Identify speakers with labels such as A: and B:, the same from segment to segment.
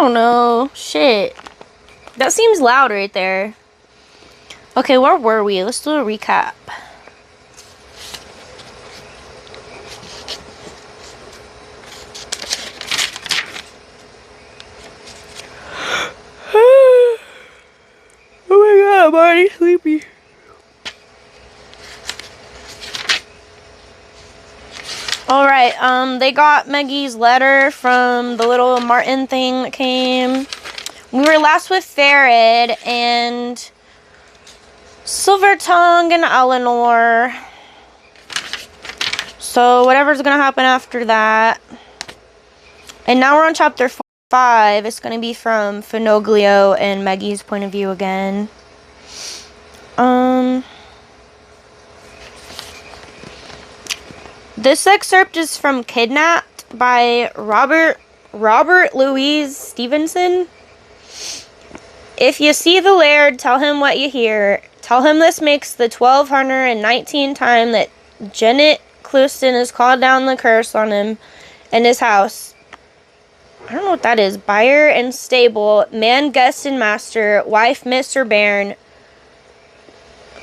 A: don't know. Shit. That seems loud right there. Okay, where were we? Let's do a recap. Oh my god, I'm already sleepy. Alright, they got Maggie's letter from the little Martin thing that came. We were last with Farid and Silvertongue and Eleanor. So whatever's gonna happen after that. And now we're on chapter 5. It's gonna be from Finoglio and Maggie's point of view again. This excerpt is from Kidnapped by Robert Louise Stevenson. If you see the Laird, tell him what you hear. Tell him this makes the 1219 time that Janet Clouston has called down the curse on him and his house. I don't know what that is. Buyer and stable, man, guest and master, wife, Mr. Bairn.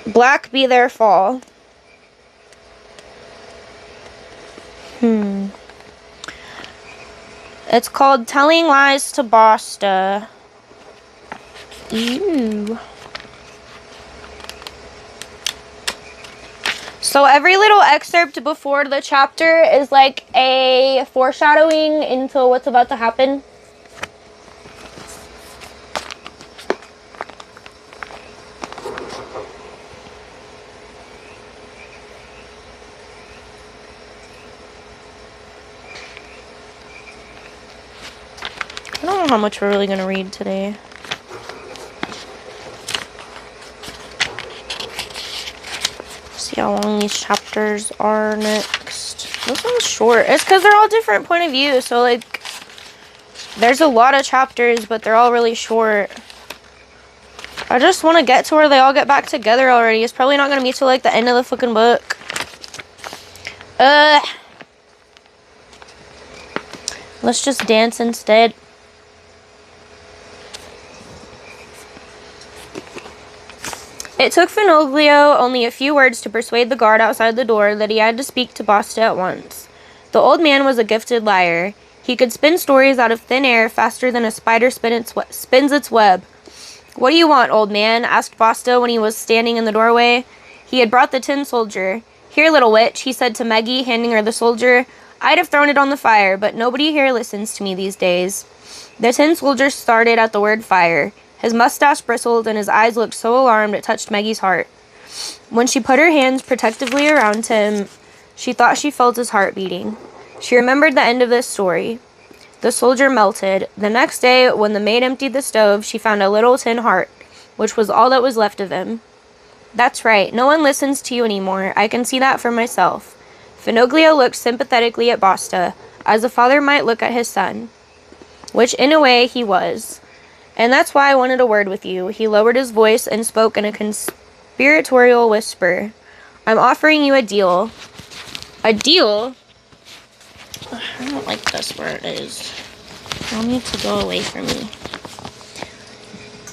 A: Black be their fall. It's called Telling Lies to Basta. Ew. So every little excerpt before the chapter is like a foreshadowing into what's about to happen. I don't know how much we're really going to read today. See how long these chapters are next. This one's short. It's because they're all different point of view. So, like, there's a lot of chapters, but they're all really short. I just want to get to where they all get back together already. It's probably not going to be till, like, the end of the fucking book. Let's just dance instead. It took Finoglio only a few words to persuade the guard outside the door that he had to speak to Basta at once. The old man was a gifted liar. He could spin stories out of thin air faster than a spider spins its web. "What do you want, old man?" asked Basta when he was standing in the doorway. He had brought the tin soldier. "Here, little witch," he said to Maggie, handing her the soldier. "I'd have thrown it on the fire, but nobody here listens to me these days." The tin soldier started at the word fire. His mustache bristled and his eyes looked so alarmed it touched Maggie's heart. When she put her hands protectively around him, she thought she felt his heart beating. She remembered the end of this story. The soldier melted. The next day, when the maid emptied the stove, she found a little tin heart, which was all that was left of him. "That's right. No one listens to you anymore. I can see that for myself." Finoglio looked sympathetically at Basta, as a father might look at his son, which in a way he was. "And that's why I wanted a word with you." He lowered his voice and spoke in a conspiratorial whisper. "I'm offering you a deal." "A deal?" I don't like this where it is. I'll need to go away from me.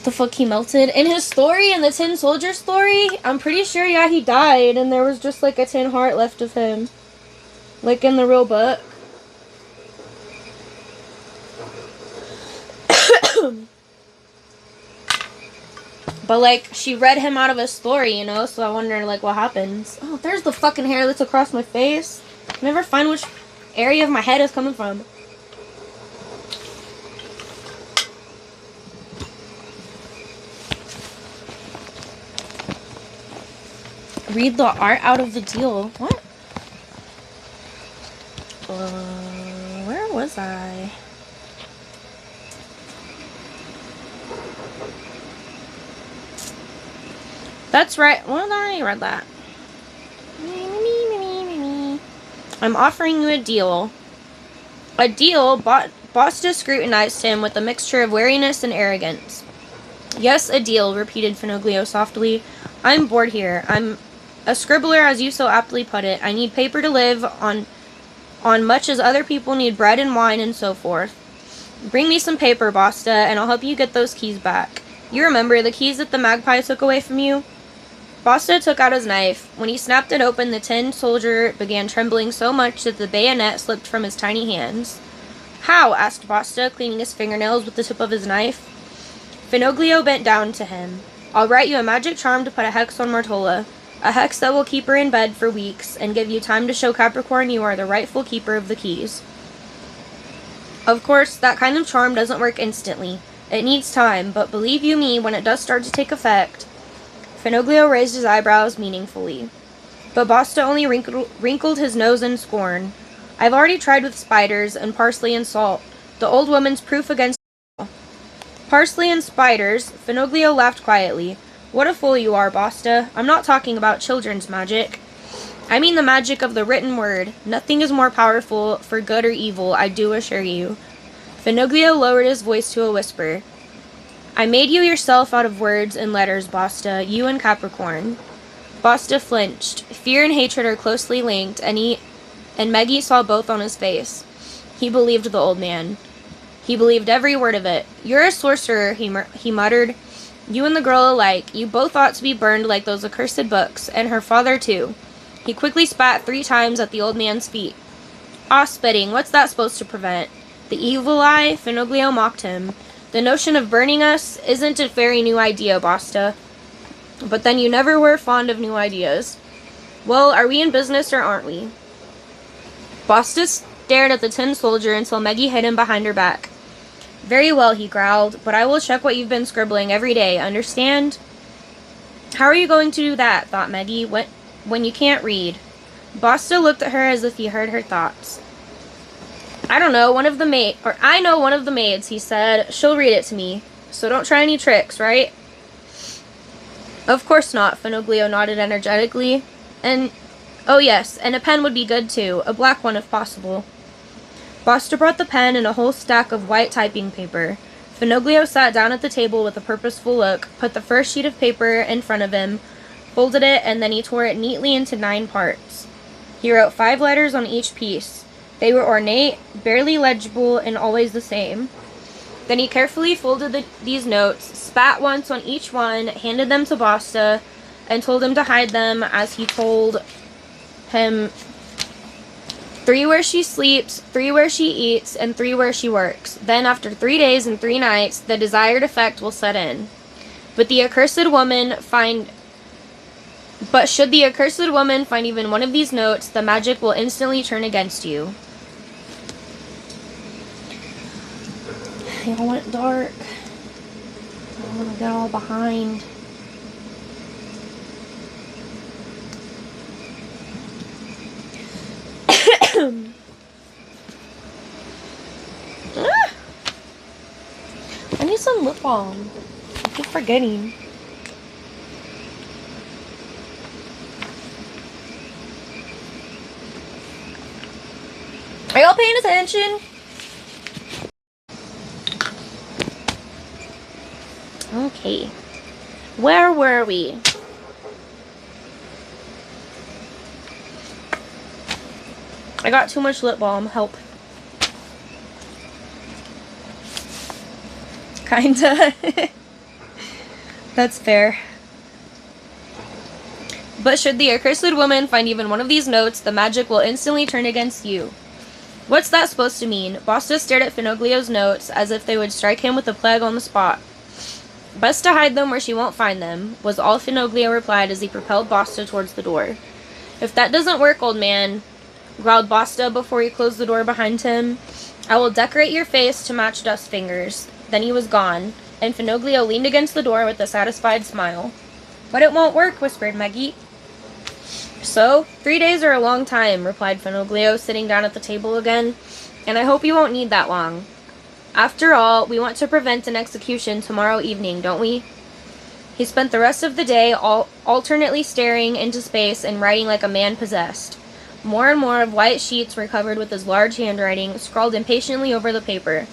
A: The fuck, he melted? In his story, in the Tin Soldier story, I'm pretty sure, yeah, he died, and there was just, like, a tin heart left of him. Like, in the real book. But, like, she read him out of a story, you know, so I wonder, like, what happens. Oh, there's the fucking hair that's across my face. I can never find which area of my head is coming from. Read the art out of the deal. What? Where was I? That's right. Well, I already read that. I'm offering you a deal. A deal? Basta scrutinized him with a mixture of wariness and arrogance. "Yes, a deal," repeated Finoglio softly. "I'm bored here. I'm a scribbler, as you so aptly put it. I need paper to live on much as other people need bread and wine and so forth. Bring me some paper, Basta, and I'll help you get those keys back. You remember the keys that the magpie took away from you? Basta took out his knife. When he snapped it open, the tin soldier began trembling so much that the bayonet slipped from his tiny hands. How? Asked Basta, cleaning his fingernails with the tip of his knife. Finoglio bent down to him. I'll write you a magic charm to put a hex on Martola. A hex that will keep her in bed for weeks and give you time to show Capricorn you are the rightful keeper of the keys. Of course, that kind of charm doesn't work instantly. It needs time, but believe you me, when it does start to take effect... Finoglio raised his eyebrows meaningfully. But Basta only wrinkled his nose in scorn. I've already tried with spiders and parsley and salt. The old woman's proof against... Parsley and spiders? Finoglio laughed quietly. What a fool you are, Basta. I'm not talking about children's magic. I mean the magic of the written word. Nothing is more powerful for good or evil, I do assure you. Finoglio lowered his voice to a whisper. I made you yourself out of words and letters, Basta, you and Capricorn. Basta flinched. Fear and hatred are closely linked, and Meggie saw both on his face. He believed the old man. He believed every word of it. You're a sorcerer, he muttered. You and the girl alike. You both ought to be burned like those accursed books, and her father too. He quickly spat 3 times at the old man's feet. Ah, spitting, what's that supposed to prevent? The evil eye? Finoglio mocked him. The notion of burning us isn't a very new idea, Basta. But then you never were fond of new ideas. Well, are we in business or aren't we? Basta stared at the tin soldier until Meggie hid him behind her back. Very well, he growled, but I will check what you've been scribbling every day, understand? How are you going to do that, thought Meggie, when you can't read? Basta looked at her as if he heard her thoughts. I know one of the maids, he said. She'll read it to me. So don't try any tricks, right? Of course not, Finoglio nodded energetically. Oh yes, and a pen would be good too. A black one if possible. Basta brought the pen and a whole stack of white typing paper. Finoglio sat down at the table with a purposeful look, put the first sheet of paper in front of him, folded it, and then he tore it neatly into 9 parts. He wrote 5 letters on each piece. They were ornate, barely legible, and always the same. Then he carefully folded these notes, spat once on each one, handed them to Basta, and told him to hide them as he told him 3 where she sleeps, 3 where she eats, and 3 where she works. Then after 3 days and 3 nights, the desired effect will set in. But should the accursed woman find even one of these notes, the magic will instantly turn against you. I want it dark. I want to get all behind. I need some lip balm. I keep forgetting. Are y'all paying attention? Okay. Where were we? I got too much lip balm. Help. Kinda. That's fair. But should the accursed woman find even one of these notes, the magic will instantly turn against you. What's that supposed to mean? Basta stared at Finoglio's notes as if they would strike him with a plague on the spot. Best to hide them where she won't find them, was all Finoglio replied as he propelled Basta towards the door. If that doesn't work, old man, growled Basta before he closed the door behind him, I will decorate your face to match dust fingers. Then he was gone, and Finoglio leaned against the door with a satisfied smile. But it won't work, whispered Meggie. So, 3 days are a long time, replied Finoglio, sitting down at the table again, and I hope you won't need that long. After all, we want to prevent an execution tomorrow evening, don't we? He spent the rest of the day alternately staring into space and writing like a man possessed. More and more of white sheets were covered with his large handwriting, scrawled impatiently over the paper.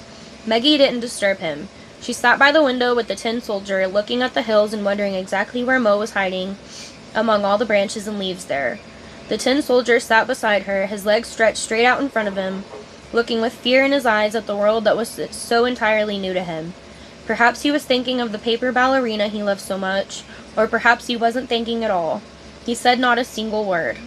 A: Meggie didn't disturb him. She sat by the window with the tin soldier, looking at the hills and wondering exactly where Mo was hiding among all the branches and leaves there. The tin soldier sat beside her, his legs stretched straight out in front of him, looking with fear in his eyes at the world that was so entirely new to him. Perhaps he was thinking of the paper ballerina he loved so much, or perhaps he wasn't thinking at all. He said not a single word.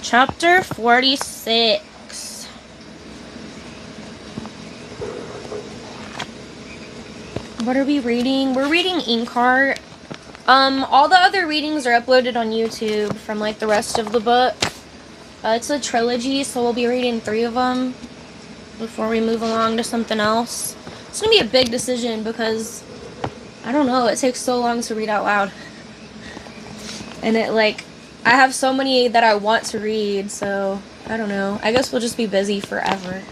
A: Chapter 46. What are we reading? We're reading Inkheart. All the other readings are uploaded on YouTube from, like, the rest of the book. It's a trilogy, so we'll be reading 3 of them before we move along to something else. It's gonna be a big decision because, I don't know, it takes so long to read out loud. And I have so many that I want to read, so, I don't know. I guess we'll just be busy forever.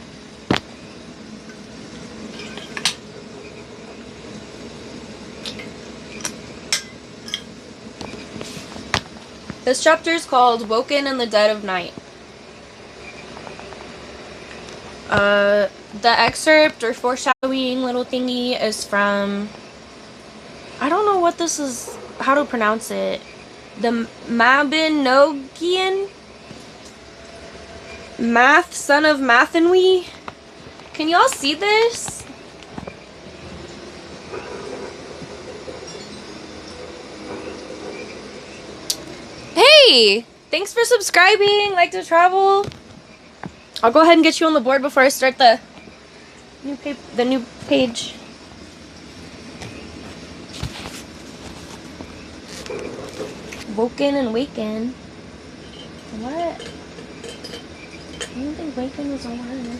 A: This chapter is called Woken in the Dead of Night. The excerpt or foreshadowing little thingy is from, I don't know what this is, how to pronounce it. The Mabinogian? Math, son of Mathenwe? Can y'all see this? Hey! Thanks for subscribing! Like to travel? I'll go ahead and get you on the board before I start the new page. Woken and Waken. What? I don't think Waken was a word.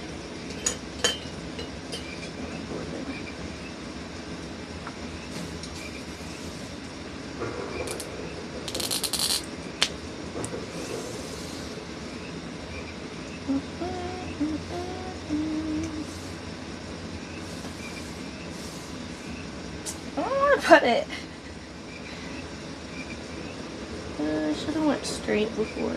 A: I don't want to put it. I should have went straight before.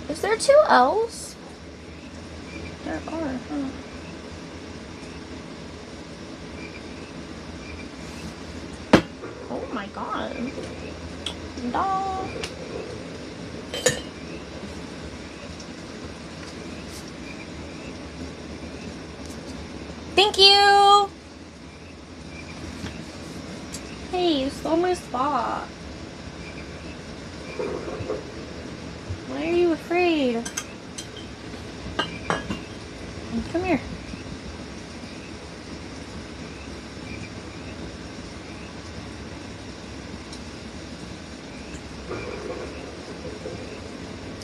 A: Is there 2 L's? There are, huh? Oh my god. Dog. Thank you! Hey, you stole my spot. Why are you afraid? Come here.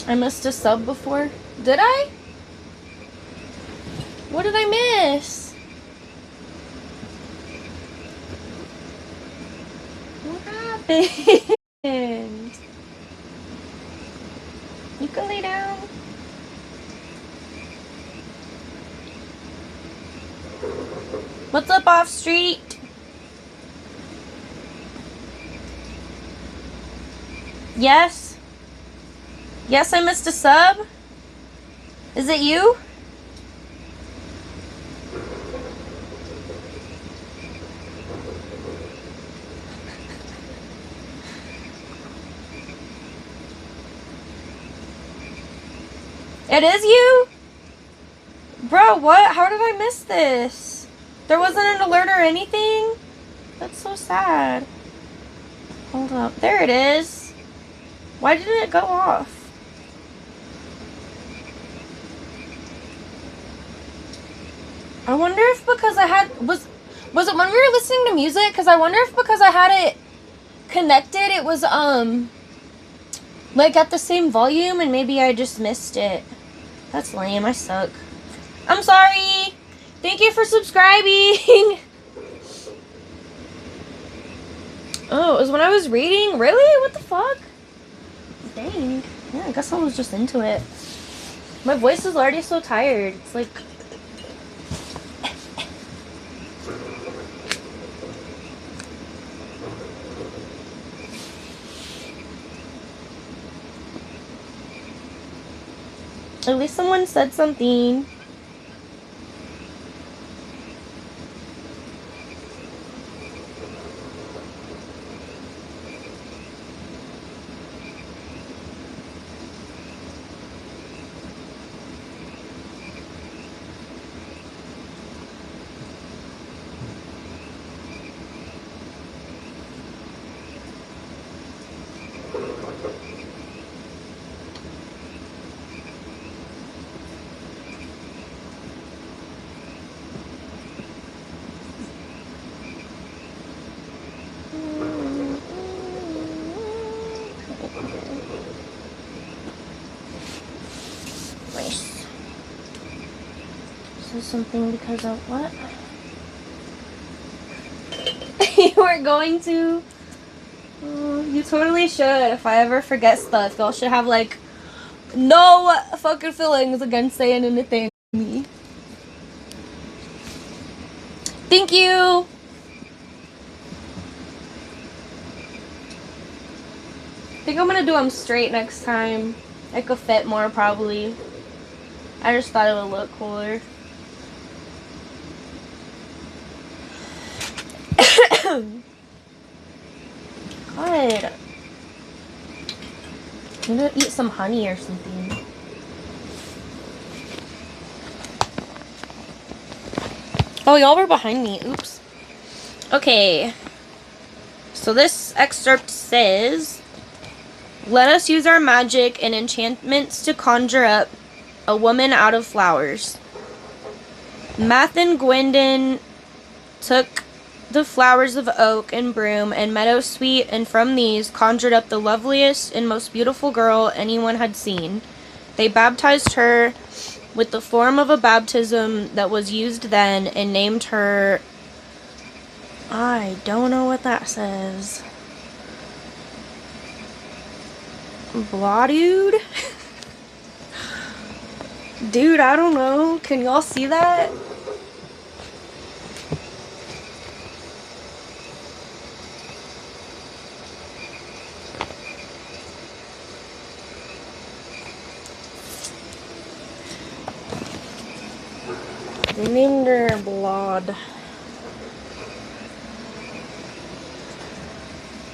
A: I missed a sub before. Did I? What did I miss? What happened? You can lay down. What's up, off street? Yes? Yes, I missed a sub? Is it you? It is you? Bro, what? How did I miss this? There wasn't an alert or anything? That's so sad. Hold up. There it is. Why didn't it go off? I wonder if because I had... Was it when we were listening to music? Because I wonder if because I had it connected, it was, like at the same volume and maybe I just missed it. That's lame. I suck. I'm sorry. Thank you for subscribing. Oh, it was when I was reading? Really? What the fuck? Dang. Yeah, I guess I was just into it. My voice is already so tired. It's like... At least someone said something. Nice. This is something because of what? You were going to? Oh, you totally should. If I ever forget stuff, y'all should have like no fucking feelings against saying anything to me. Thank you. I think I'm gonna do them straight next time. It could fit more probably. I just thought it would look cooler. God. I'm gonna eat some honey or something. Oh, y'all were behind me. Oops. Okay. So this excerpt says, "Let us use our magic and enchantments to conjure up a woman out of flowers. Math and Gwendon took the flowers of oak and broom and meadowsweet, and from these conjured up the loveliest and most beautiful girl anyone had seen. They baptized her with the form of a baptism that was used then, and named her..." I don't know what that says. Blaudude? Dude, I don't know. Can y'all see that? They named her Blood.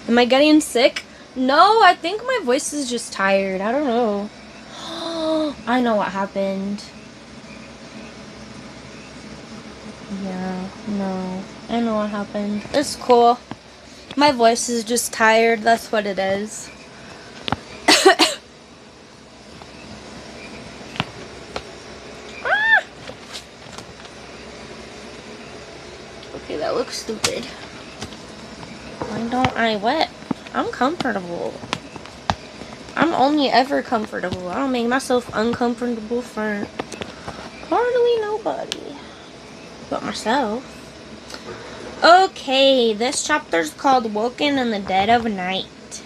A: Am I getting sick? No, I think my voice is just tired. I don't know. I know what happened. Yeah, no. I know what happened. It's cool. My voice is just tired. That's what it is. Ah! Okay, that looks stupid. Why don't I what? I'm comfortable. I'm only ever comfortable. I don't make myself uncomfortable for hardly nobody but myself. Okay, this chapter's called Woken in the Dead of Night.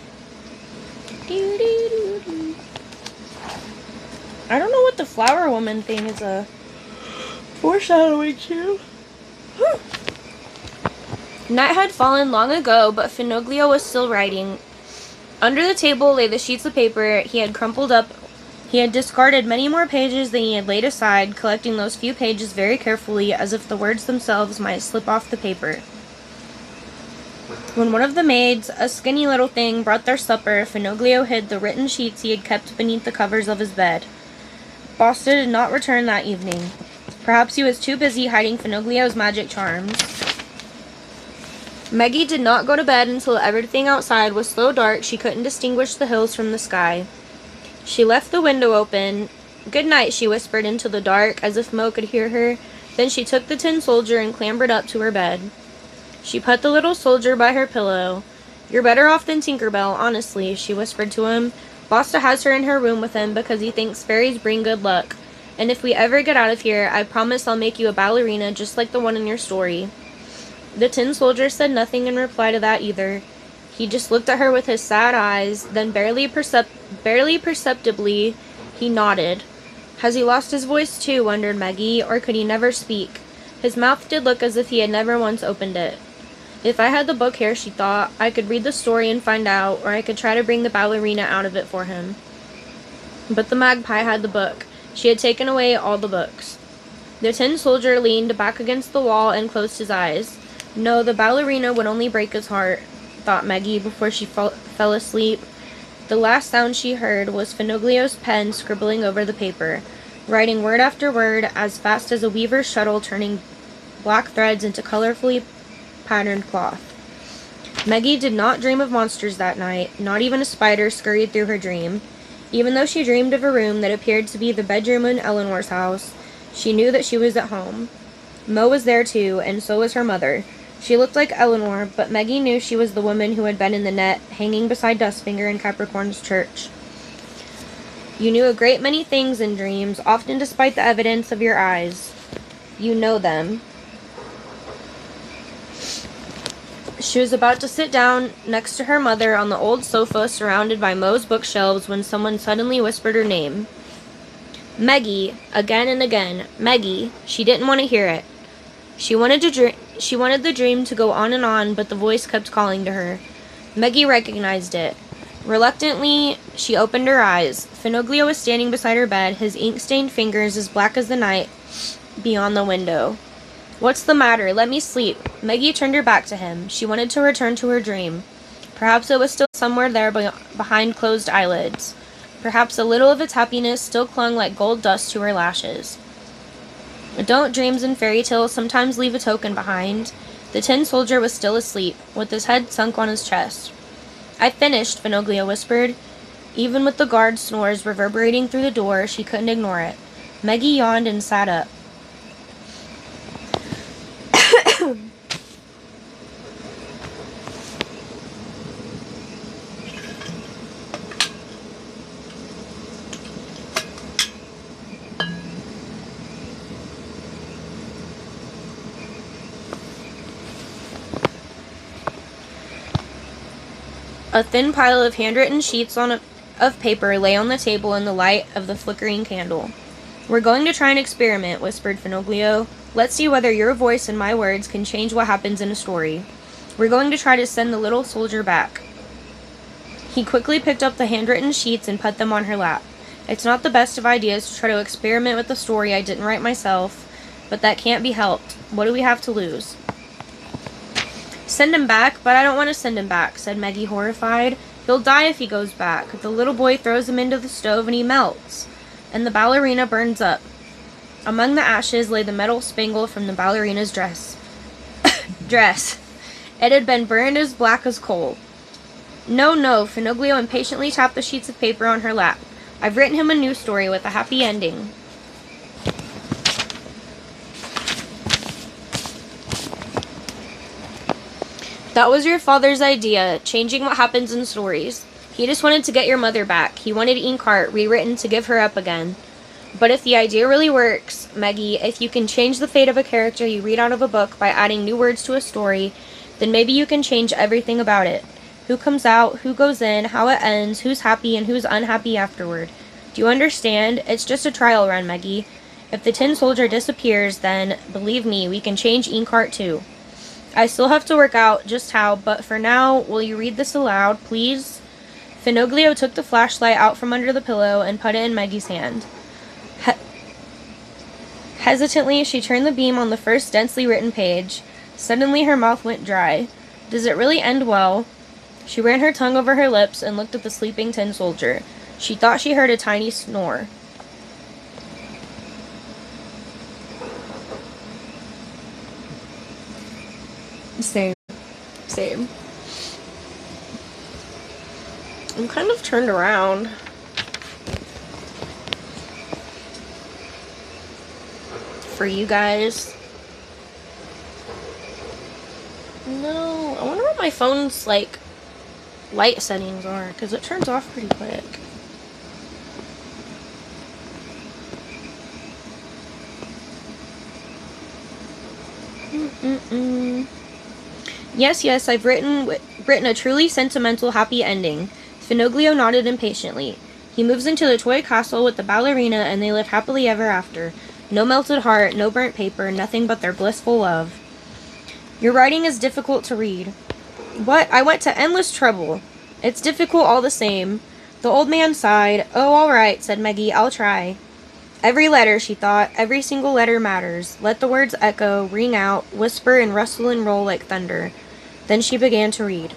A: I don't know what the flower woman thing is a foreshadowing to. Night had fallen long ago, but Finoglio was still writing. Under the table lay the sheets of paper he had crumpled up. He had discarded many more pages than he had laid aside, collecting those few pages very carefully, as if the words themselves might slip off the paper. When one of the maids, a skinny little thing, brought their supper, Finoglio hid the written sheets he had kept beneath the covers of his bed. Basta did not return that evening. Perhaps he was too busy hiding Finoglio's magic charms. Meggie did not go to bed until everything outside was so dark she couldn't distinguish the hills from the sky. She left the window open. "Good night," she whispered into the dark, as if Mo could hear her. Then she took the tin soldier and clambered up to her bed. She put the little soldier by her pillow. "You're better off than Tinkerbell, honestly," she whispered to him. "Basta has her in her room with him because he thinks fairies bring good luck. And if we ever get out of here, I promise I'll make you a ballerina just like the one in your story." The tin soldier said nothing in reply to that either. He just looked at her with his sad eyes, then barely perceptibly, he nodded. Has he lost his voice too, wondered Maggie, or could he never speak? His mouth did look as if he had never once opened it. If I had the book here, she thought, I could read the story and find out, or I could try to bring the ballerina out of it for him. But the magpie had the book. She had taken away all the books. The tin soldier leaned back against the wall and closed his eyes. No, the ballerina would only break his heart, thought Maggie before she fell asleep. The last sound she heard was Finoglio's pen scribbling over the paper, writing word after word as fast as a weaver's shuttle turning black threads into colorfully patterned cloth. Maggie did not dream of monsters that night. Not even a spider scurried through her dream. Even though she dreamed of a room that appeared to be the bedroom in Eleanor's house, she knew that she was at home. Mo was there too, and so was her mother. She looked like Eleanor, but Maggie knew she was the woman who had been in the net, hanging beside Dustfinger in Capricorn's church. You knew a great many things in dreams, often despite the evidence of your eyes. You know them. She was about to sit down next to her mother on the old sofa surrounded by Mo's bookshelves when someone suddenly whispered her name. Maggie, again and again. Maggie. She didn't want to hear it. She wanted the dream to go on, but the voice kept calling to her. Maggie recognized it. Reluctantly, she opened her eyes. Finoglio was standing beside her bed, his ink-stained fingers as black as the night beyond the window. What's the matter? Let me sleep. Maggie turned her back to him. She wanted to return to her dream. Perhaps it was still somewhere there behind closed eyelids. Perhaps a little of its happiness still clung like gold dust to her lashes. Don't dreams and fairy tales sometimes leave a token behind? The tin soldier was still asleep, with his head sunk on his chest. I finished, Finoglio whispered. Even with the guard's snores reverberating through the door, she couldn't ignore it. Maggie yawned and sat up. A thin pile of handwritten sheets of paper lay on the table in the light of the flickering candle. We're going to try an experiment, whispered Finoglio. Let's see whether your voice and my words can change what happens in a story. We're going to try to send the little soldier back. He quickly picked up the handwritten sheets and put them on her lap. It's not the best of ideas to try to experiment with a story I didn't write myself, but that can't be helped. What do we have to lose? Send him back, but I don't want to send him back, said Maggie, horrified. He'll die if he goes back. The little boy throws him into the stove and he melts, and the ballerina burns up. Among the ashes lay the metal spangle from the ballerina's dress. It had been burned as black as coal. No, Finoglio impatiently tapped the sheets of paper on her lap. I've written him a new story with a happy ending. That was your father's idea, changing what happens in stories. He just wanted to get your mother back. He wanted Inkheart rewritten to give her up again. But if the idea really works, Maggie, if you can change the fate of a character you read out of a book by adding new words to a story, then maybe you can change everything about it. Who comes out, who goes in, how it ends, who's happy and who's unhappy afterward. Do you understand? It's just a trial run, Maggie. If the tin soldier disappears, then, believe me, we can change Inkheart too. I still have to work out just how, but for now, will you read this aloud, please? Finoglio took the flashlight out from under the pillow and put it in Maggie's hand. Hesitantly, she turned the beam on the first densely written page. Suddenly, her mouth went dry. Does it really end well? She ran her tongue over her lips and looked at the sleeping tin soldier. She thought she heard a tiny snore. Same. I'm kind of turned around. For you guys. No, I wonder what my phone's, like, light settings are, because it turns off pretty quick. Yes, I've written a truly sentimental, happy ending. Finoglio nodded impatiently. He moves into the toy castle with the ballerina, and they live happily ever after. No melted heart, no burnt paper, nothing but their blissful love. Your writing is difficult to read. What? I went to endless trouble. It's difficult all the same. The old man sighed. Oh, all right, said Meggie. I'll try. Every letter, she thought. Every single letter matters. Let the words echo, ring out, whisper and rustle and roll like thunder. Then she began to read.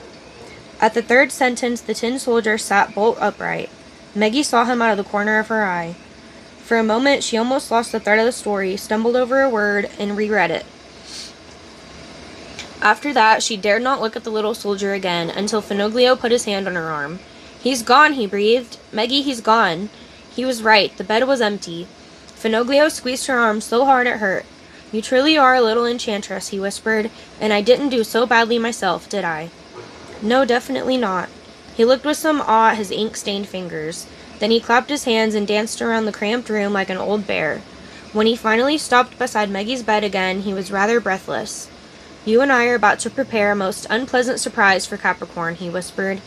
A: At the third sentence, the tin soldier sat bolt upright. Meggie saw him out of the corner of her eye. For a moment, she almost lost the thread of the story, stumbled over a word, and reread it. After that, she dared not look at the little soldier again, until Finoglio put his hand on her arm. He's gone, he breathed. Meggie, he's gone. He was right. The bed was empty. Finoglio squeezed her arm so hard it hurt. You truly are a little enchantress, he whispered, and I didn't do so badly myself, did I? No, definitely not. He looked with some awe at his ink-stained fingers. Then he clapped his hands and danced around the cramped room like an old bear. When he finally stopped beside Meggie's bed again, he was rather breathless. You and I are about to prepare a most unpleasant surprise for Capricorn, he whispered,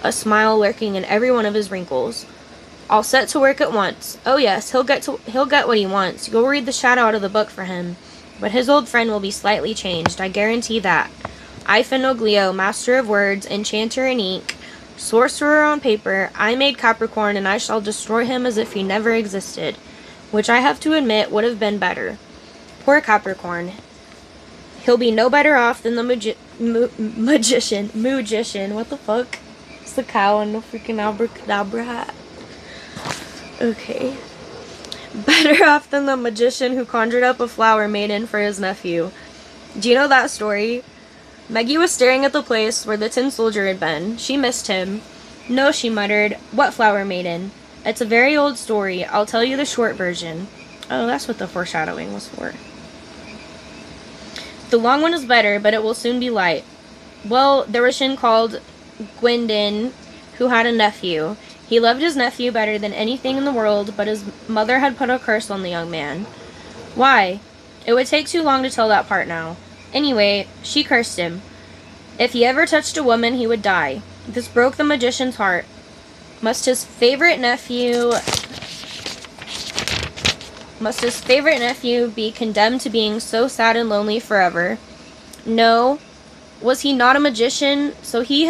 A: a smile lurking in every one of his wrinkles. I'll set to work at once. Oh yes, he'll get what he wants. You'll read the shadow out of the book for him. But his old friend will be slightly changed, I guarantee that. I, Finoglio, master of words, enchanter in ink, sorcerer on paper, I made Capricorn, and I shall destroy him as if he never existed, which I have to admit would have been better. Poor Capricorn. He'll be no better off than the magician. What the fuck? It's the cow and the freaking abracadabra hat. Okay. Better off than the magician who conjured up a flower maiden for his nephew. Do you know that story? Meggie was staring at the place where the tin soldier had been. She missed him. No, she muttered. What flower maiden? It's a very old story. I'll tell you the short version. Oh, that's what the foreshadowing was for. The long one is better, but it will soon be light. Well, there was a magician called Gwendin who had a nephew. He loved his nephew better than anything in the world, but his mother had put a curse on the young man. Why? It would take too long to tell that part now. Anyway, she cursed him. If he ever touched a woman, he would die. This broke the magician's heart. Must his favorite nephew be condemned to being so sad and lonely forever? No. Was he not a magician? So he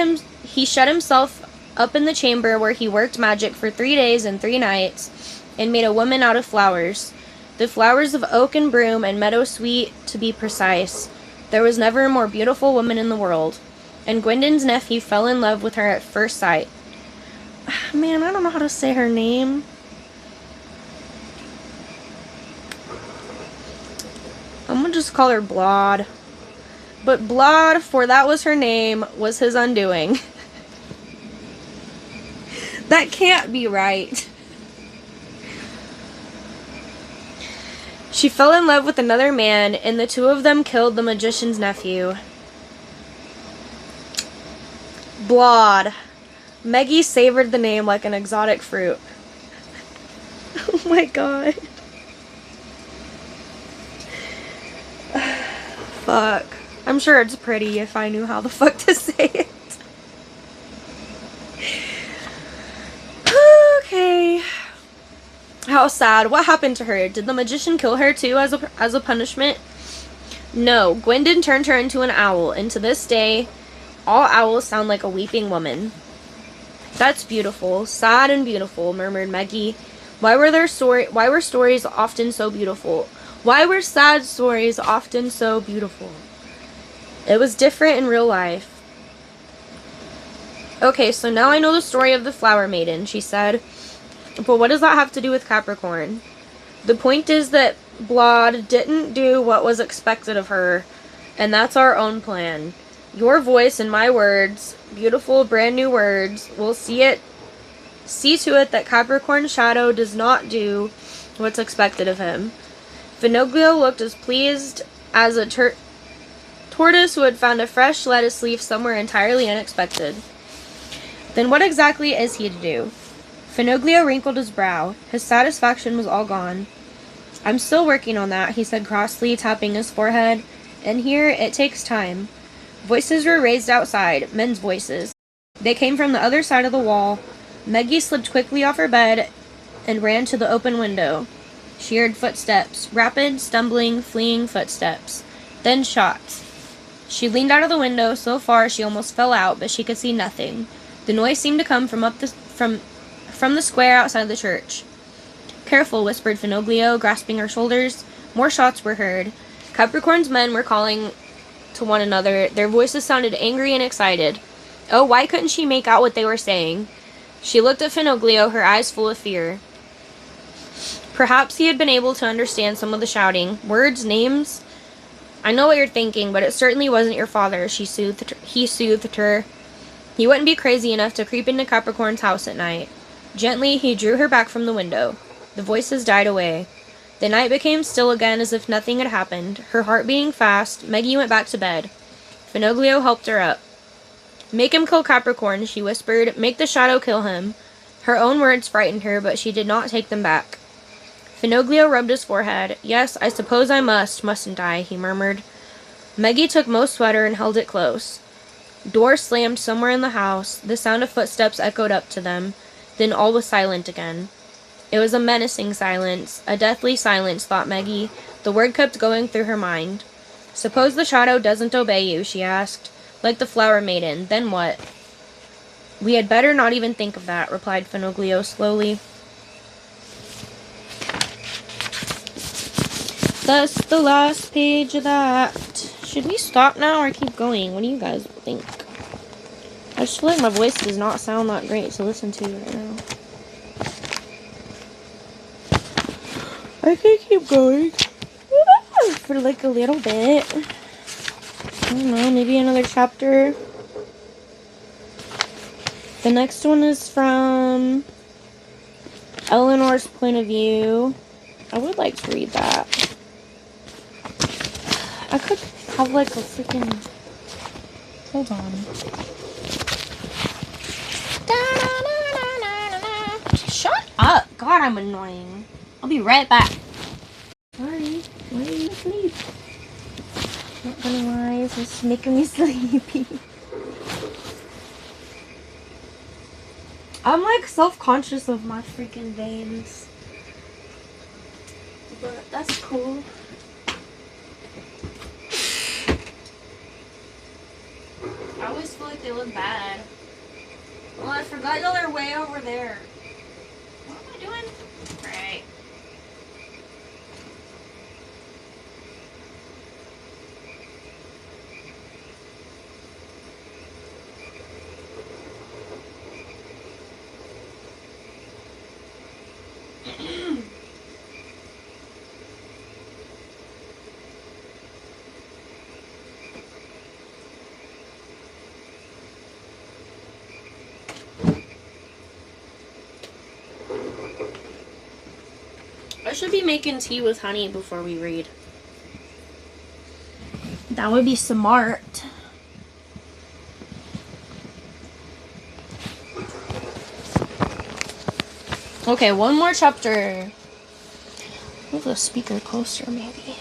A: shut himself up in the chamber where he worked magic for 3 days and 3 nights and made a woman out of flowers. The flowers of oak and broom and meadowsweet, to be precise. There was never a more beautiful woman in the world. And Gwendin's nephew fell in love with her at first sight. Man, I don't know how to say her name. I'm gonna just call her Blod. But Blod, for that was her name, was his undoing. That can't be right. She fell in love with another man, and the two of them killed the magician's nephew. Blod. Meggie savored the name like an exotic fruit. Oh my god. Fuck. I'm sure it's pretty if I knew how the fuck to say it. Okay. How sad. What happened to her? Did the magician kill her too as a punishment? No. Gwendin turned her into an owl, and to this day, all owls sound like a weeping woman. That's beautiful. Sad and beautiful, murmured Meggie. Why were stories often so beautiful? Why were sad stories often so beautiful? It was different in real life. Okay, so now I know the story of the flower maiden, she said. But what does that have to do with Capricorn? The point is that Blod didn't do what was expected of her, and that's our own plan. Your voice and my words, beautiful brand new words, will see to it that Capricorn's shadow does not do what's expected of him. Finoglio looked as pleased as a tortoise who had found a fresh lettuce leaf somewhere entirely unexpected. Then what exactly is he to do? Finoglio wrinkled his brow. His satisfaction was all gone. I'm still working on that, he said crossly, tapping his forehead. And here, it takes time. Voices were raised outside, men's voices. They came from the other side of the wall. Maggie slipped quickly off her bed and ran to the open window. She heard footsteps, rapid, stumbling, fleeing footsteps, then shots. She leaned out of the window so far she almost fell out, but she could see nothing. The noise seemed to come from the square outside the church. "Careful," whispered Finoglio, grasping her shoulders. More shots were heard. Capricorn's men were calling to one another. Their voices sounded angry and excited. Oh, why couldn't she make out what they were saying? She looked at Finoglio, her eyes full of fear. Perhaps he had been able to understand some of the shouting. Words, names. "I know what you're thinking, but it certainly wasn't your father," he soothed her. He wouldn't be crazy enough to creep into Capricorn's house at night. Gently, he drew her back from the window. The voices died away. The night became still again as if nothing had happened. Her heart beating fast, Maggie went back to bed. Finoglio helped her up. "Make him kill Capricorn," she whispered. "Make the shadow kill him." Her own words frightened her, but she did not take them back. Finoglio rubbed his forehead. "Yes, I suppose I mustn't I?" he murmured. Maggie took Mo's sweater and held it close. Door slammed somewhere in the house. The sound of footsteps echoed up to them. Then all was silent again. It was a menacing silence, a deathly silence, thought Maggie. The word kept going through her mind. "Suppose the shadow doesn't obey you," she asked. "Like the flower maiden, then what?" "We had better not even think of that," replied Finoglio slowly. That's the last page of that. Should we stop now or keep going? What do you guys think? I just feel like my voice does not sound that great to listen to right now. I can keep going for like a little bit. I don't know, maybe another chapter. The next one is from Eleanor's point of view. I would like to read that. I could have like a freaking... Hold on. Shut up! God, I'm annoying. I'll be right back. Sorry. Why are you asleep? Not gonna lie, this is making me sleepy. I'm like self-conscious of my freaking veins. But that's cool. I always feel like they look bad. Well, I forgot y'all are way over there. What am I doing? Right. I should be making tea with honey before we read. That would be smart. Okay, one more chapter. Move the speaker closer, maybe.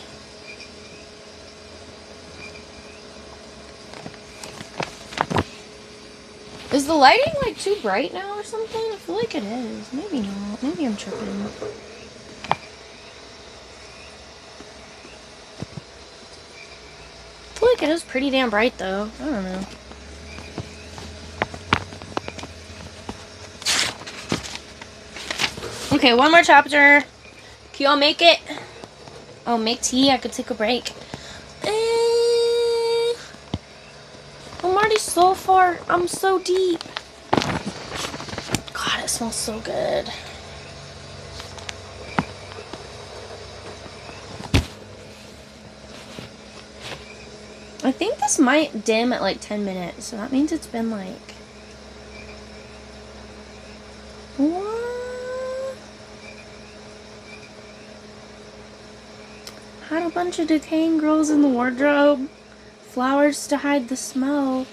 A: Is the lighting like too bright now or something? I feel like it is. Maybe not. Maybe I'm tripping. I feel like it is pretty damn bright though. I don't know. Okay, one more chapter. Can y'all make it? Oh, make tea? I could take a break. I'm already so far. I'm so deep. God, it smells so good. I think this might dim at like 10 minutes, so that means it's been like... What? Had a bunch of decaying girls in the wardrobe. Flowers to hide the smell.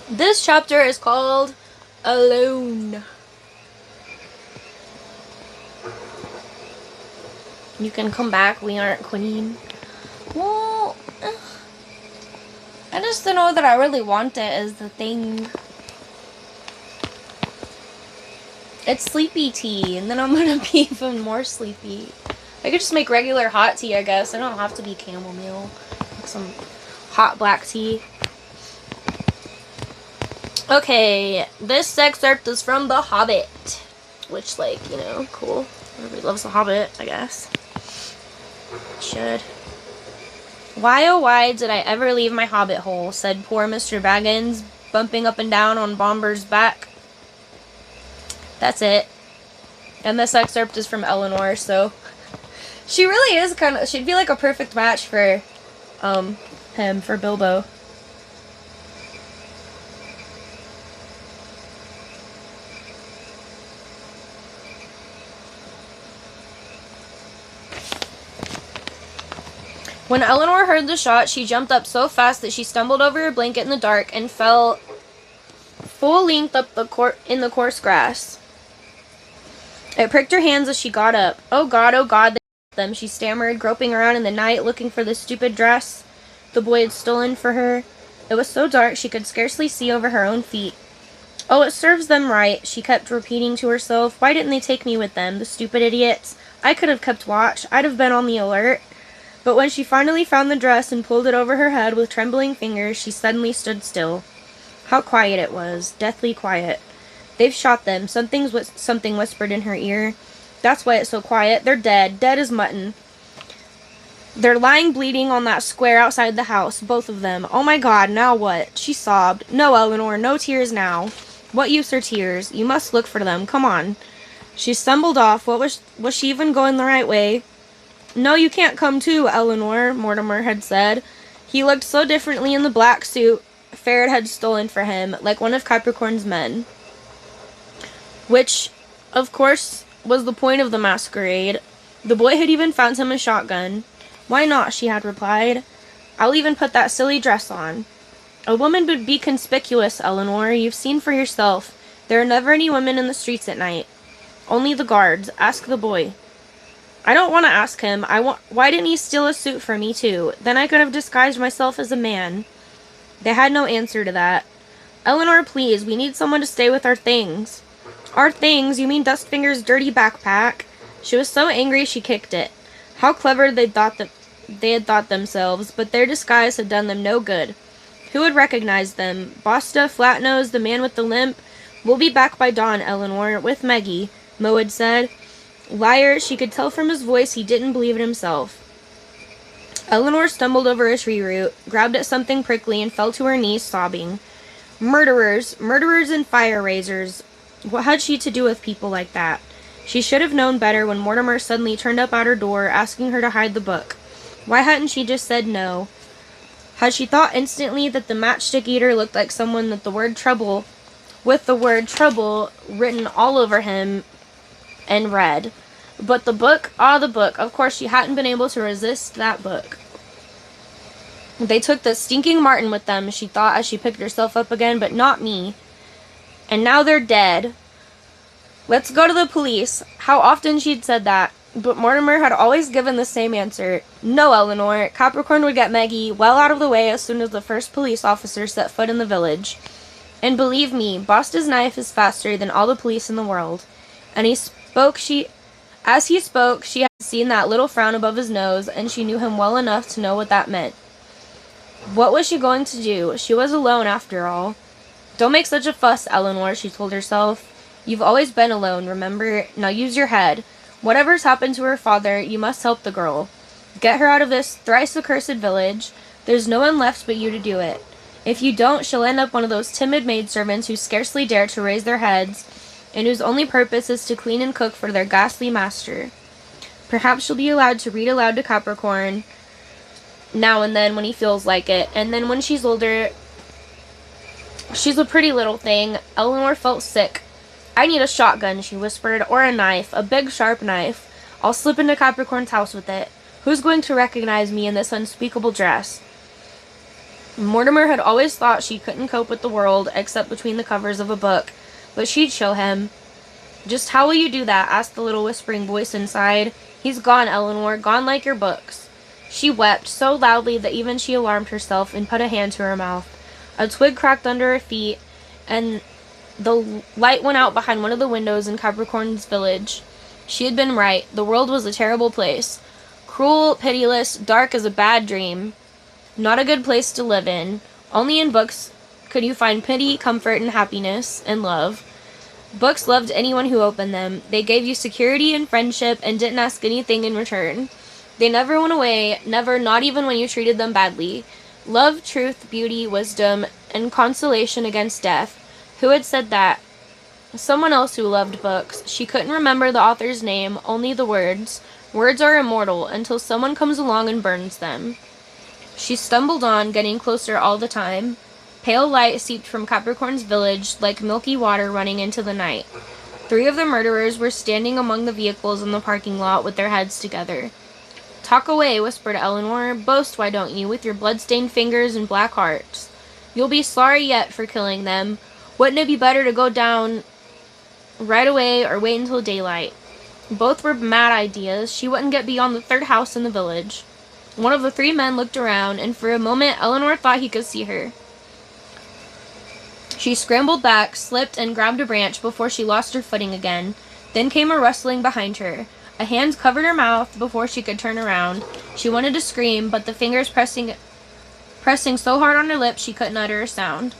A: This chapter is called Alone. You can come back, we aren't queen. Well, I just don't know that I really want it as the thing. It's sleepy tea, and then I'm gonna be even more sleepy. I could just make regular hot tea, I guess. I don't have to be chamomile. Like some hot black tea. Okay, this excerpt is from The Hobbit. Which, like, you know, cool. Everybody loves The Hobbit, I guess. Should. Why, oh why, did I ever leave my hobbit hole, said poor Mr. Baggins, bumping up and down on Bomber's back. That's it. And this excerpt is from Eleanor, so she really is kind of, she'd be like a perfect match for, him, for Bilbo. When Eleanor heard the shot, she jumped up so fast that she stumbled over her blanket in the dark and fell full length up in the coarse grass. It pricked her hands as she got up. Oh God, they them, she stammered, groping around in the night, looking for the stupid dress the boy had stolen for her. It was so dark she could scarcely see over her own feet. Oh, it serves them right, she kept repeating to herself. Why didn't they take me with them, the stupid idiots? I could have kept watch. I'd have been on the alert. But when she finally found the dress and pulled it over her head with trembling fingers, she suddenly stood still. How quiet it was, deathly quiet. They've shot them, something whispered in her ear. That's why it's so quiet. They're dead as mutton. They're lying bleeding on that square outside the house, both of them. Oh my God, now what? She sobbed. No, Eleanor, no tears now. What use are tears? You must look for them, come on. She stumbled off. Was she even going the right way? No, you can't come too, Eleanor, Mortimer had said. He looked so differently in the black suit Ferret had stolen for him, like one of Capricorn's men. Which, of course, was the point of the masquerade. The boy had even found him a shotgun. Why not, she had replied. I'll even put that silly dress on. A woman would be conspicuous, Eleanor. You've seen for yourself. There are never any women in the streets at night. Only the guards. Ask the boy. I don't want to ask him. Why didn't he steal a suit for me, too? Then I could have disguised myself as a man. They had no answer to that. Eleanor, please, we need someone to stay with our things. Our things? You mean Dustfinger's dirty backpack? She was so angry she kicked it. How clever they had thought themselves, but their disguise had done them no good. Who would recognize them? Basta, Flatnose, the man with the limp? We'll be back by dawn, Eleanor, with Meggie, Mo had said. Liar, she could tell from his voice he didn't believe it himself. Eleanor stumbled over a tree root, grabbed at something prickly, and fell to her knees, sobbing. Murderers and fire raisers. What had she to do with people like that? She should have known better when Mortimer suddenly turned up at her door, asking her to hide the book. Why hadn't she just said no? Had she thought instantly that the matchstick eater looked like someone with the word trouble written all over him and read. But the book, the book. Of course, she hadn't been able to resist that book. They took the stinking Martin with them, she thought as she picked herself up again, but not me. And now they're dead. Let's go to the police. How often she'd said that. But Mortimer had always given the same answer. No, Eleanor. Capricorn would get Meggie well out of the way as soon as the first police officer set foot in the village. And believe me, Basta's knife is faster than all the police in the world. And as he spoke, she had seen that little frown above his nose, and she knew him well enough to know what that meant. What was she going to do? She was alone, after all. Don't make such a fuss, Eleanor, she told herself. You've always been alone, remember? Now use your head. Whatever's happened to her father, you must help the girl. Get her out of this thrice accursed village. There's no one left but you to do it. If you don't, she'll end up one of those timid maidservants who scarcely dare to raise their heads, and whose only purpose is to clean and cook for their ghastly master. Perhaps she'll be allowed to read aloud to Capricorn now and then when he feels like it, and then when she's older, she's a pretty little thing. Eleanor felt sick. I need a shotgun, she whispered, or a knife, a big sharp knife. I'll slip into Capricorn's house with it. Who's going to recognize me in this unspeakable dress? Mortimer had always thought she couldn't cope with the world except between the covers of a book, but she'd show him. Just how will you do that? Asked the little whispering voice inside. He's gone, Eleanor, gone like your books. She wept so loudly that even she alarmed herself and put a hand to her mouth. A twig cracked under her feet, and The light went out behind one of the windows in Capricorn's village. She had been right. The world was a terrible place. Cruel, pitiless, dark as a bad dream. Not a good place to live in. Only in books could you find pity, comfort, and happiness, and love. Books loved anyone who opened them. They gave you security and friendship and didn't ask anything in return. They never went away, never, not even when you treated them badly. Love, truth, beauty, wisdom, and consolation against death. Who had said that? Someone else who loved books. She couldn't remember the author's name, only the words. Words are immortal until someone comes along and burns them. She stumbled on, getting closer all the time. Pale light seeped from Capricorn's village like milky water running into the night. 3 of the murderers were standing among the vehicles in the parking lot with their heads together. Talk away, whispered Eleanor. Boast, why don't you, with your blood-stained fingers and black hearts. You'll be sorry yet for killing them. Wouldn't it be better to go down right away or wait until daylight? Both were mad ideas. She wouldn't get beyond the 3rd house in the village. One of the 3 men looked around, and for a moment Eleanor thought he could see her. She scrambled back, slipped, and grabbed a branch before she lost her footing again. Then came a rustling behind her. A hand covered her mouth before she could turn around. She wanted to scream, but the fingers pressing so hard on her lips she couldn't utter a sound.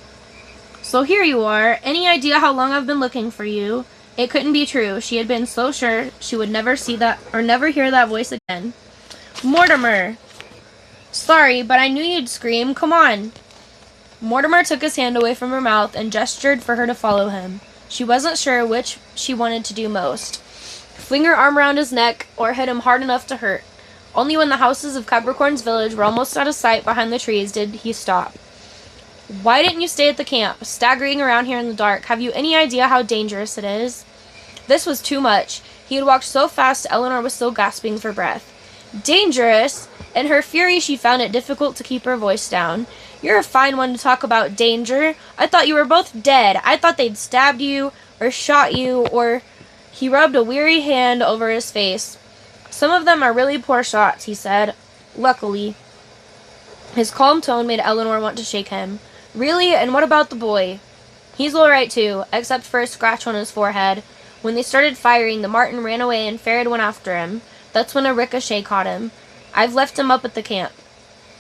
A: So here you are. Any idea how long I've been looking for you? It couldn't be true. She had been so sure she would never see that or never hear that voice again. Mortimer! Sorry, but I knew you'd scream. Come on. Mortimer took his hand away from her mouth and gestured for her to follow him. She wasn't sure which she wanted to do most. Fling her arm around his neck or hit him hard enough to hurt. Only when the houses of Capricorn's village were almost out of sight behind the trees did he stop. Why didn't you stay at the camp, staggering around here in the dark? Have you any idea how dangerous it is? This was too much. He had walked so fast Eleanor was still gasping for breath. Dangerous? In her fury she found it difficult to keep her voice down. You're a fine one to talk about danger. I thought you were both dead. I thought they'd stabbed you, or shot you, or... He rubbed a weary hand over his face. Some of them are really poor shots, he said. Luckily. His calm tone made Eleanor want to shake him. Really? And what about the boy? He's all right too, except for a scratch on his forehead. When they started firing, the Martin ran away and Farrad went after him. That's when a ricochet caught him. I've left him up at the camp.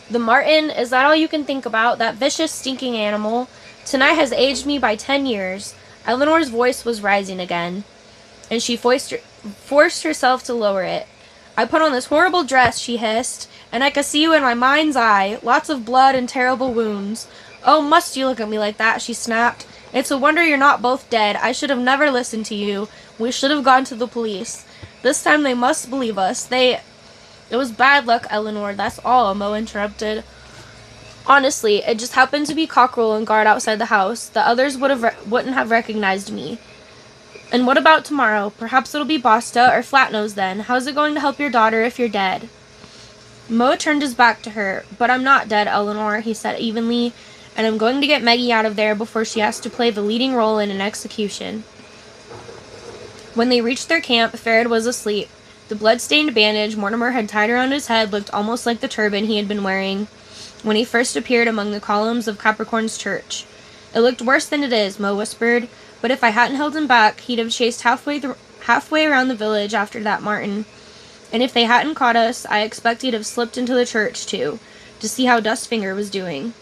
A: The Martin, is that all you can think about? That vicious, stinking animal? Tonight has aged me by 10 years. Eleanor's voice was rising again, and she forced herself to lower it. I put on this horrible dress, she hissed, and I could see you in my mind's eye. Lots of blood and terrible wounds. Oh, must you look at me like that, she snapped. It's a wonder you're not both dead. I should have never listened to you. We should have gone to the police. This time they must believe us. It was bad luck, Eleanor, that's all, Mo interrupted. Honestly, it just happened to be Cockerel and guard outside the house. The others wouldn't have recognized me. And what about tomorrow? Perhaps it'll be Basta or Flatnose then. How's it going to help your daughter if you're dead? Mo turned his back to her. But I'm not dead, Eleanor, he said evenly, and I'm going to get Maggie out of there before she has to play the leading role in an execution. When they reached their camp, Farrad was asleep. The blood-stained bandage Mortimer had tied around his head looked almost like the turban he had been wearing when he first appeared among the columns of Capricorn's church. It looked worse than it is, Mo whispered, but if I hadn't held him back, he'd have chased halfway around the village after that Martin. And if they hadn't caught us, I expect he'd have slipped into the church, too, to see how Dustfinger was doing.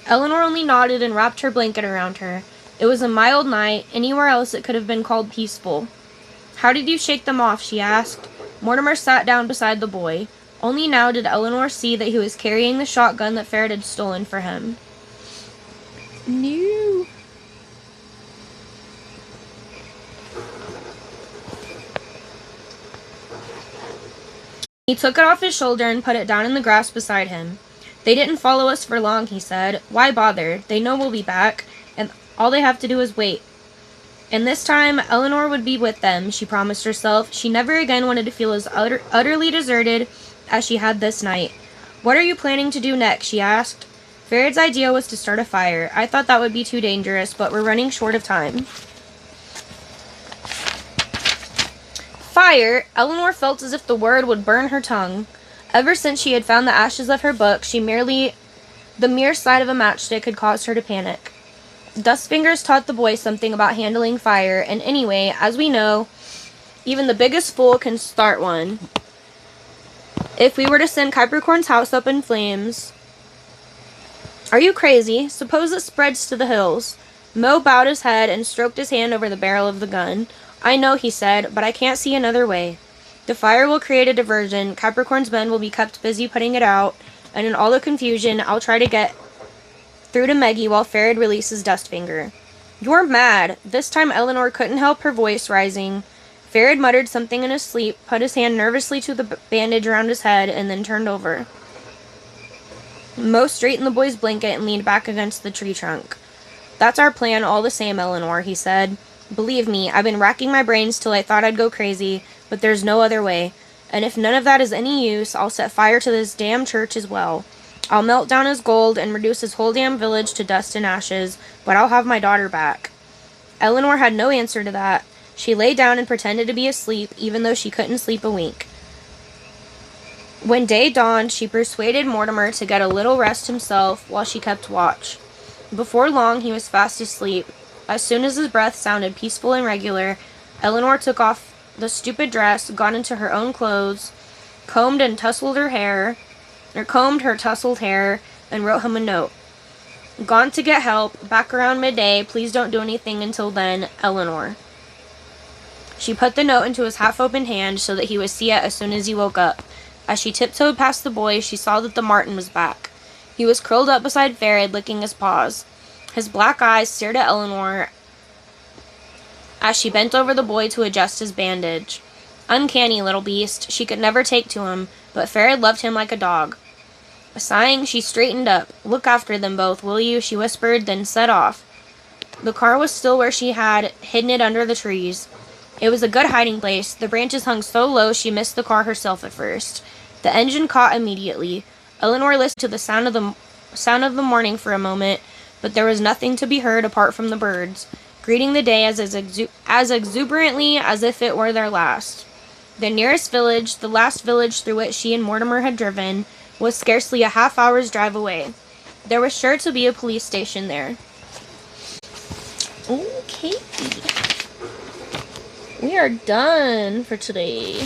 A: Eleanor only nodded and wrapped her blanket around her. It was a mild night. Anywhere else it could have been called peaceful. How did you shake them off, she asked. Mortimer sat down beside the boy. Only now did Eleanor see that he was carrying the shotgun that Farrad had stolen for him. No. He took it off his shoulder and put it down in the grass beside him. They didn't follow us for long, he said. Why bother? They know we'll be back, and all they have to do is wait. And this time, Eleanor would be with them, she promised herself. She never again wanted to feel as utterly deserted as she had this night. What are you planning to do next, she asked. Farrad's idea was to start a fire. I thought that would be too dangerous, but we're running short of time. Fire! Eleanor felt as if the word would burn her tongue. Ever since she had found the ashes of her book, the mere sight of a matchstick had caused her to panic. Dust fingers taught the boy something about handling fire, and anyway, as we know, even the biggest fool can start one. If we were to send Capricorn's house up in flames... Are you crazy? Suppose it spreads to the hills. Mo bowed his head and stroked his hand over the barrel of the gun. I know, he said, but I can't see another way. The fire will create a diversion, Capricorn's men will be kept busy putting it out, and in all the confusion, I'll try to get through to Meggie while Farid releases Dustfinger. You're mad. This time Eleanor couldn't help her voice rising. Farid muttered something in his sleep, put his hand nervously to the bandage around his head, and then turned over. Mo straightened the boy's blanket and leaned back against the tree trunk. That's our plan all the same, Eleanor, he said. Believe me, I've been racking my brains till I thought I'd go crazy, but there's no other way. And if none of that is any use, I'll set fire to this damn church as well. I'll melt down his gold and reduce his whole damn village to dust and ashes, but I'll have my daughter back. Eleanor had no answer to that. She lay down and pretended to be asleep, even though she couldn't sleep a wink. When day dawned, she persuaded Mortimer to get a little rest himself while she kept watch. Before long, he was fast asleep. As soon as his breath sounded peaceful and regular, Eleanor took off the stupid dress, got into her own clothes, combed her tousled hair, and wrote him a note. Gone to get help, back around midday, please don't do anything until then, Eleanor. She put the note into his half-open hand so that he would see it as soon as he woke up. As she tiptoed past the boy, she saw that the Martin was back. He was curled up beside Farid, licking his paws. His black eyes stared at Eleanor as she bent over the boy to adjust his bandage. Uncanny little beast, she could never take to him, but Farid loved him like a dog. Sighing, she straightened up. Look after them both, will you? She whispered, then set off. The car was still where she had hidden it under the trees. It was a good hiding place. The branches hung so low she missed the car herself at first. The engine caught immediately. Eleanor listened to the sound of the morning for a moment, but there was nothing to be heard apart from the birds, greeting the day as exuberantly as if it were their last. The nearest village, the last village through which she and Mortimer had driven, was scarcely a half-hour's drive away. There was sure to be a police station there. Okay. We are done for today.